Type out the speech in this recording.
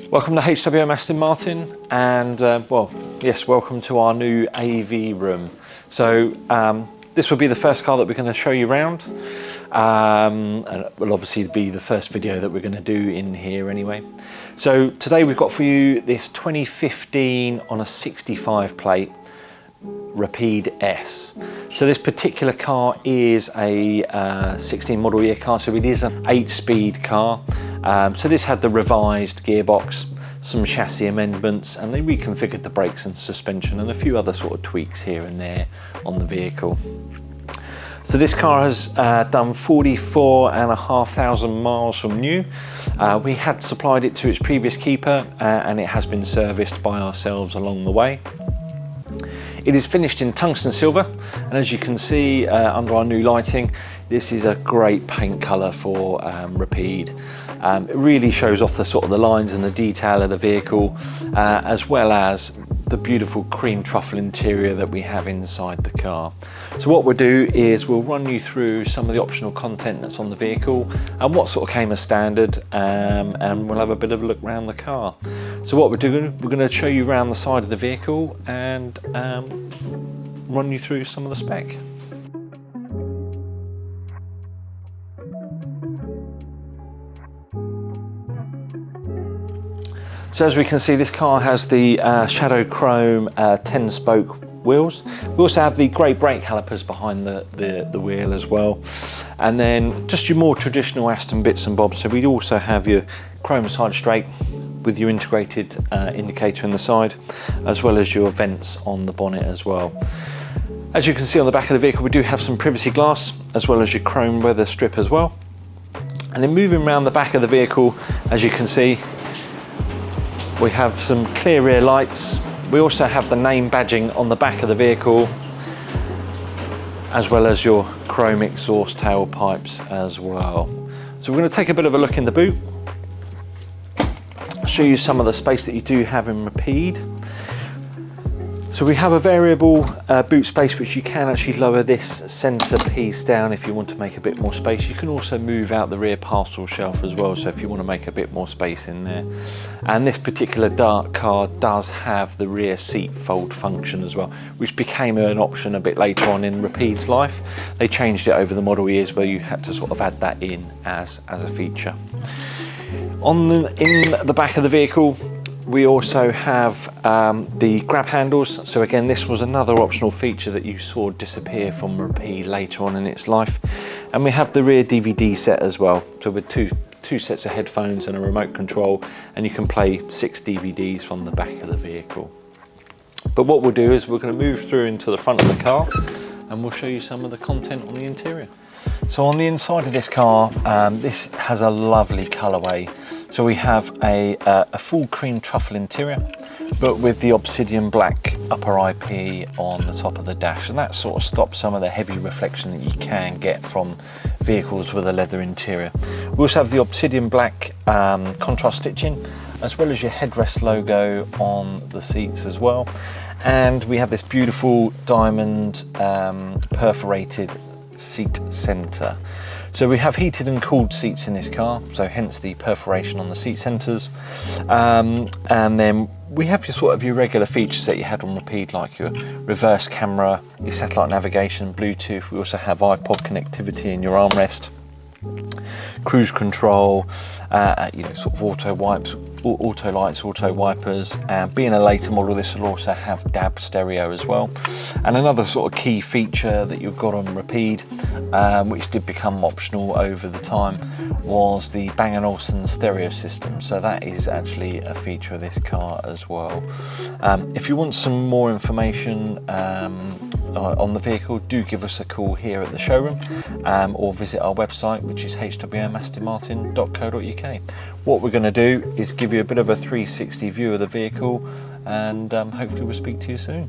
Welcome to HWM Aston Martin, and well, yes, welcome to our new AV room. So this will be the first car that we're going to show you around, and it will obviously be the first video that we're going to do in here anyway. So today we've got for you this 2015 on a 65 plate Rapide S. So this particular car is a 16 model year car, so it is an 8-speed car. So this had the revised gearbox, some chassis amendments, and they reconfigured the brakes and suspension and a few other sort of tweaks here and there on the vehicle. So this car has done 44,500 miles from new. We had supplied it to its previous keeper and it has been serviced by ourselves along the way. It is finished in tungsten silver, and as you can see under our new lighting, this is a great paint colour for Rapide. It really shows off the sort of the lines and the detail of the vehicle, as well as the beautiful cream truffle interior that we have inside the car. So what we'll do is we'll run you through some of the optional content that's on the vehicle and what sort of came as standard, and we'll have a bit of a look around the car. So what we're doing, we're going to show you around the side of the vehicle and run you through some of the spec. So as we can see, this car has the Shadow Chrome 10-spoke wheels. We also have the great brake calipers behind the wheel as well. And then just your more traditional Aston bits and bobs. So we also have your chrome side straight with your integrated indicator in the side, as well as your vents on the bonnet as well. As you can see on the back of the vehicle, we do have some privacy glass, as well as your chrome weather strip as well. And then moving around the back of the vehicle, as you can see, we have some clear rear lights. We also have the name badging on the back of the vehicle, as well as your chrome exhaust tailpipes as well. So we're going to take a bit of a look in the boot. I'll show you some of the space that you do have in Rapide. So we have a variable boot space, which you can actually lower this centre piece down if you want to make a bit more space. You can also move out the rear parcel shelf as well, so if you want to make a bit more space in there. And this particular dark car does have the rear seat fold function as well, which became an option a bit later on in Rapide's life. They changed it over the model years where you had to sort of add that in as a feature. In the back of the vehicle, we also have the grab handles. So again, this was another optional feature that you saw disappear from Rapide later on in its life. And we have the rear DVD set as well. So with two sets of headphones and a remote control, and you can play 6 DVDs from the back of the vehicle. But what we'll do is we're going to move through into the front of the car and we'll show you some of the content on the interior. So on the inside of this car, this has a lovely colourway. So we have a full cream truffle interior, but with the obsidian black upper IP on the top of the dash, and that sort of stops some of the heavy reflection that you can get from vehicles with a leather interior. We also have the obsidian black contrast stitching, as well as your headrest logo on the seats as well. And we have this beautiful diamond perforated seat centre. So we have heated and cooled seats in this car, so hence the perforation on the seat centres. And then we have your regular features that you had on Rapide, like your reverse camera, your satellite navigation, Bluetooth. We also have iPod connectivity in your armrest, cruise control, sort of auto wipes, auto lights, auto wipers. Being a later model, this will also have DAB stereo as well. And another sort of key feature that you've got on Rapide, which did become optional over the time, was the Bang & Olufsen stereo system. So that is actually a feature of this car as well. If you want some more information on the vehicle, do give us a call here at the showroom, or visit our website, which is hwmastonmartin.co.uk. What we're going to do is give you a bit of a 360 view of the vehicle, and hopefully we'll speak to you soon.